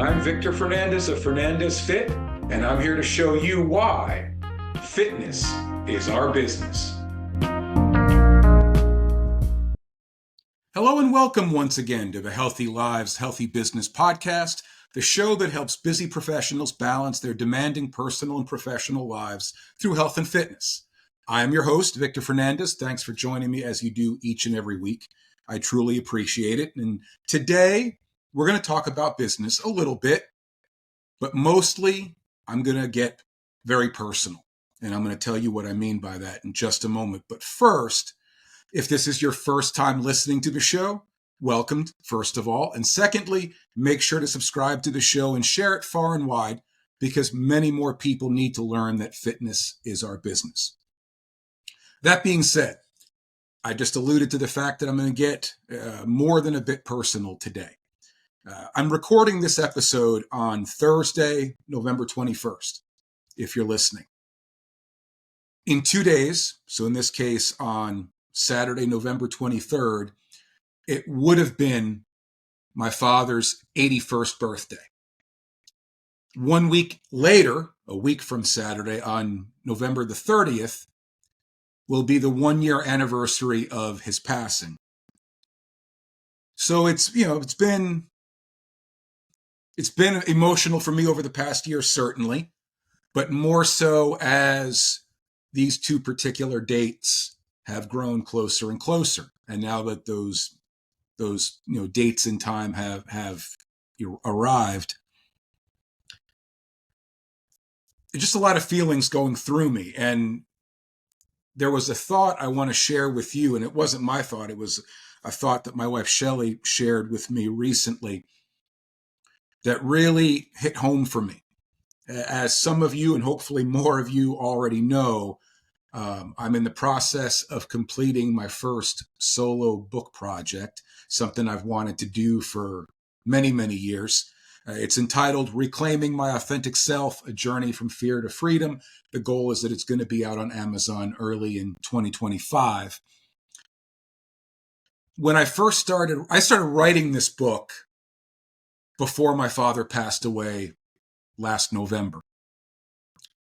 I'm Victor Fernandez of Fernandez Fit, and I'm here to show you why fitness is our business. Hello and welcome once again to the Healthy Lives, Healthy Business podcast, the show that helps busy professionals balance their demanding personal and professional lives through health and fitness. I am your host, Victor Fernandez. Thanks for joining me as you do each and every week. I truly appreciate it. And today we're going to talk about business a little bit, but mostly I'm going to get very personal. And I'm going to tell you what I mean by that in just a moment. But first, if this is your first time listening to the show, welcome, first of all. And secondly, make sure to subscribe to the show and share it far and wide because many more people need to learn that fitness is our business. That being said, I just alluded to the fact that I'm going to get more than a bit personal today. I'm recording this episode on Thursday, November 21st, if you're listening. In 2 days, so in this case on Saturday, November 23rd, it would have been my father's 81st birthday. 1 week later, a week from Saturday, on November the 30th, will be the 1-year anniversary of his passing. So it's been emotional for me over the past year, certainly, but more so as these two particular dates have grown closer and closer. And now that those dates in time have arrived, just a lot of feelings going through me. And there was a thought I want to share with you, and it wasn't my thought. It was a thought that my wife Shelley shared with me recently that really hit home for me. As some of you, and hopefully more of you already know, I'm in the process of completing my first solo book project, something I've wanted to do for many, many years. It's entitled Reclaiming My Authentic Self, A Journey from Fear to Freedom. The goal is that it's going to be out on Amazon early in 2025. When I started writing this book before my father passed away last November.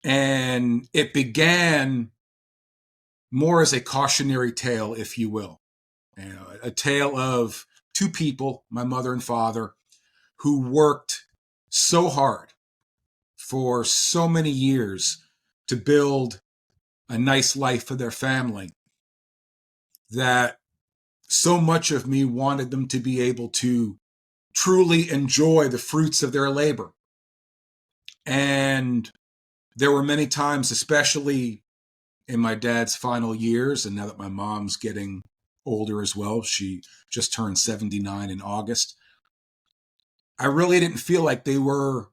And it began more as a cautionary tale, if you will. A tale of two people, my mother and father, who worked so hard for so many years to build a nice life for their family that so much of me wanted them to be able to truly enjoy the fruits of their labor. And there were many times, especially in my dad's final years, and now that my mom's getting older as well, she just turned 79 in August, I really didn't feel like they were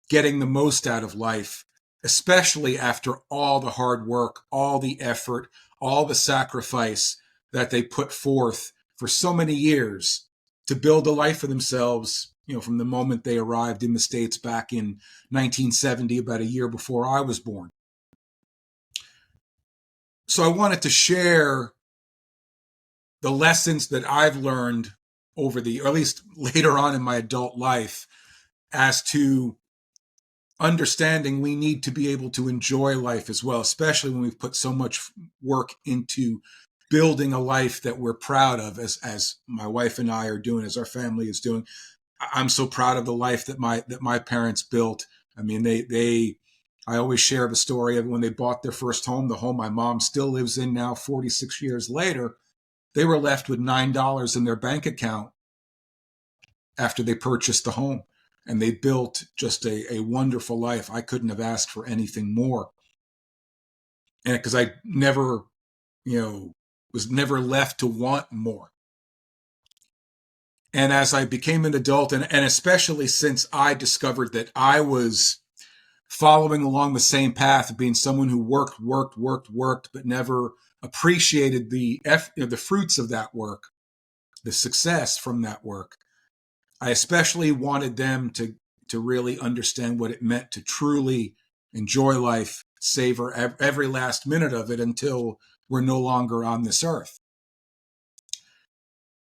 getting the most out of life, especially after all the hard work, all the effort, all the sacrifice that they put forth for so many years to build a life for themselves, from the moment they arrived in the States back in 1970, about a year before I was born. So I wanted to share the lessons that I've learned or at least later on in my adult life, as to understanding we need to be able to enjoy life as well, especially when we've put so much work into building a life that we're proud of, as my wife and I are doing, as our family is doing. I'm so proud of the life that my parents built. I mean, I always share the story of when they bought their first home, the home my mom still lives in now, 46 years later. They were left with $9 in their bank account after they purchased the home. And they built just a wonderful life. I couldn't have asked for anything more. And because I never, was never left to want more. And as I became an adult, and especially since I discovered that I was following along the same path of being someone who worked, but never appreciated the fruits of that work, the success from that work, I especially wanted them to really understand what it meant to truly enjoy life, savor every last minute of it until we're no longer on this earth.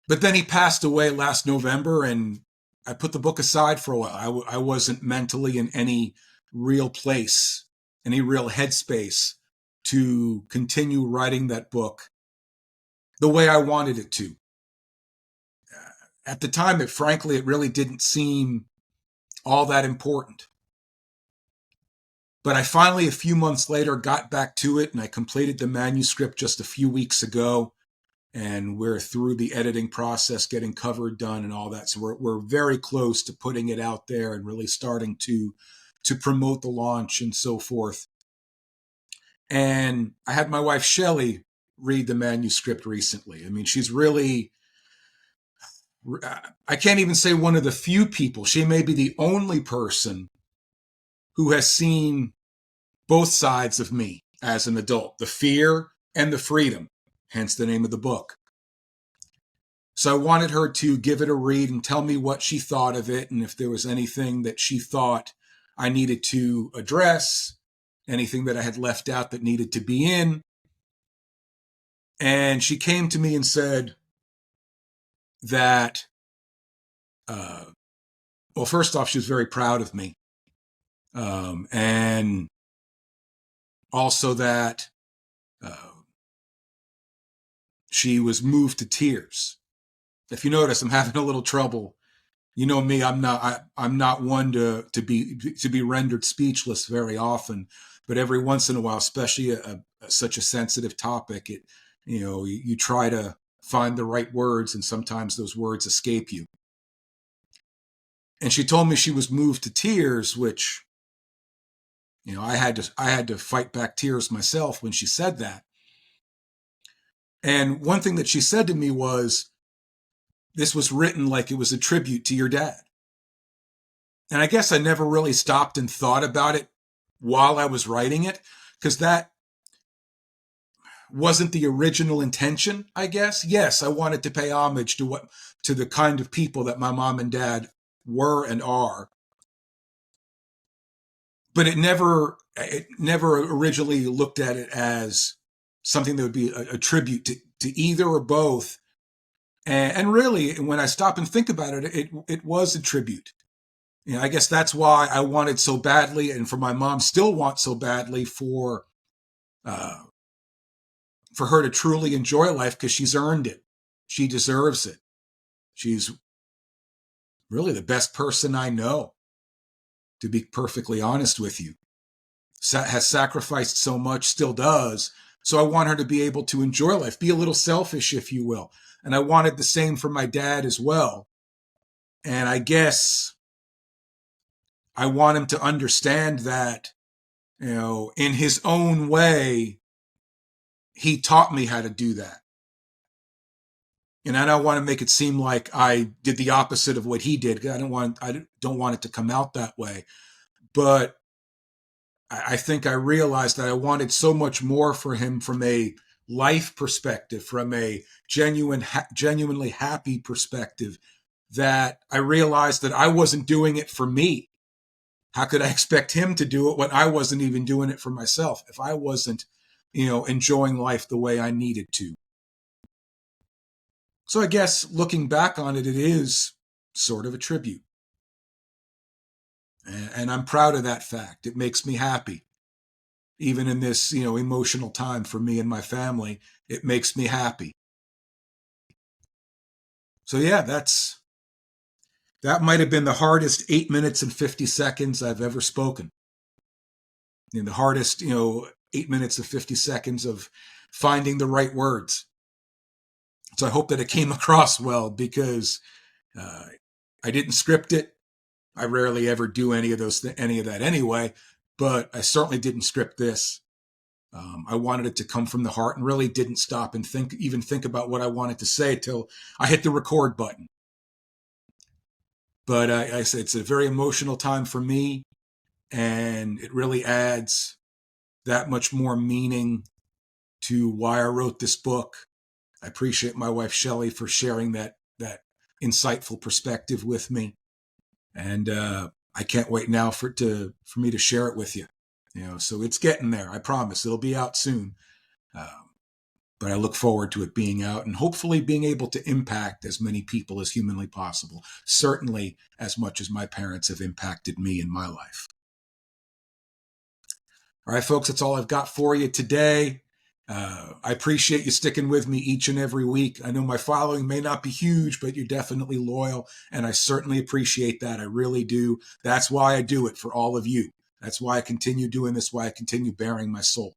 But then he passed away last November, and I put the book aside for a while. I wasn't mentally in any real place, any real headspace to continue writing that book the way I wanted it to. At the time, frankly, it really didn't seem all that important. But I finally, a few months later, got back to it, and I completed the manuscript just a few weeks ago. And we're through the editing process, getting cover done and all that. So we're very close to putting it out there and really starting to promote the launch and so forth. And I had my wife, Shelley, read the manuscript recently. I mean, she's really, I can't even say one of the few people. She may be the only person who has seen both sides of me as an adult, the fear and the freedom, hence the name of the book. So I wanted her to give it a read and tell me what she thought of it, and if there was anything that she thought I needed to address, anything that I had left out that needed to be in. And she came to me and said that, well, first off, she was very proud of me. And also that she was moved to tears. If you notice, I'm having a little trouble. You know me, I'm not one to be rendered speechless very often, but every once in a while, especially such a sensitive topic, you try to find the right words, and sometimes those words escape you. And she told me she was moved to tears, which, I had to fight back tears myself when she said that. And one thing that she said to me was, this was written like it was a tribute to your dad. And I guess I never really stopped and thought about it while I was writing it, because that wasn't the original intention, I guess. Yes, I wanted to pay homage to the kind of people that my mom and dad were and are. But it never originally looked at it as something that would be a tribute to either or both. And really, when I stop and think about it, it was a tribute. I guess that's why I wanted so badly, and for my mom still wants so badly for her to truly enjoy life, because she's earned it. She deserves it. She's really the best person I know, to be perfectly honest with you. Has sacrificed so much, still does. So I want her to be able to enjoy life, be a little selfish, if you will. And I wanted the same for my dad as well. And I guess I want him to understand that, in his own way, he taught me how to do that. And I don't want to make it seem like I did the opposite of what he did. I don't want it to come out that way. But I think I realized that I wanted so much more for him from a life perspective, from a genuinely happy perspective, that I realized that I wasn't doing it for me. How could I expect him to do it when I wasn't even doing it for myself, if I wasn't, enjoying life the way I needed to? So I guess looking back on it, it is sort of a tribute. And I'm proud of that fact. It makes me happy. Even in this, emotional time for me and my family, it makes me happy. So yeah, that might have been the hardest 8 minutes and 50 seconds I've ever spoken. The hardest, 8 minutes and 50 seconds of finding the right words. So I hope that it came across well, because I didn't script it. I rarely ever do any of that anyway, but I certainly didn't script this. I wanted it to come from the heart, and really didn't stop and think about what I wanted to say till I hit the record button. But I said, it's a very emotional time for me, and it really adds that much more meaning to why I wrote this book. I appreciate my wife, Shelley, for sharing that insightful perspective with me. And I can't wait now for me to share it with you. So it's getting there. I promise it'll be out soon. but I look forward to it being out and hopefully being able to impact as many people as humanly possible, certainly as much as my parents have impacted me in my life. All right, folks, that's all I've got for you today. I appreciate you sticking with me each and every week. I know my following may not be huge, but you're definitely loyal, and I certainly appreciate that. I really do. That's why I do it, for all of you. That's why I continue doing this, why I continue bearing my soul.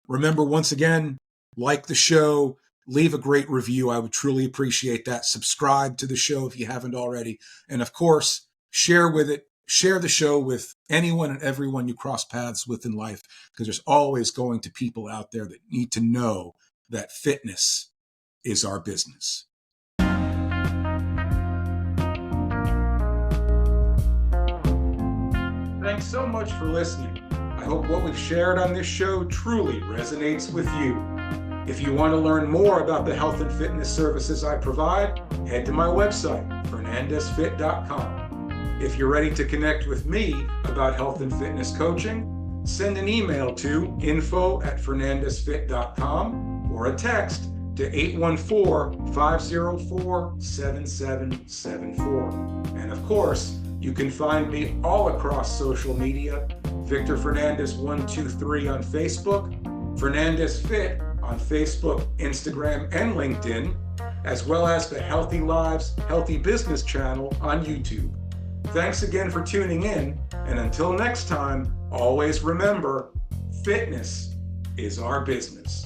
Remember, once again, like the show, leave a great review. I would truly appreciate that. Subscribe to the show if you haven't already. And of course, share the show with anyone and everyone you cross paths with in life, because there's always going to people out there that need to know that fitness is our business. Thanks so much for listening. I hope what we've shared on this show truly resonates with you. If you want to learn more about the health and fitness services I provide, head to my website, fernandezfit.com. If you're ready to connect with me about health and fitness coaching, send an email to info@fernandezfit.com or a text to 814-504-7774. And of course, you can find me all across social media, Victor Fernandez 123 on Facebook, Fernandez Fit on Facebook, Instagram, and LinkedIn, as well as the Healthy Lives, Healthy Business channel on YouTube. Thanks again for tuning in, and until next time, always remember, fitness is our business.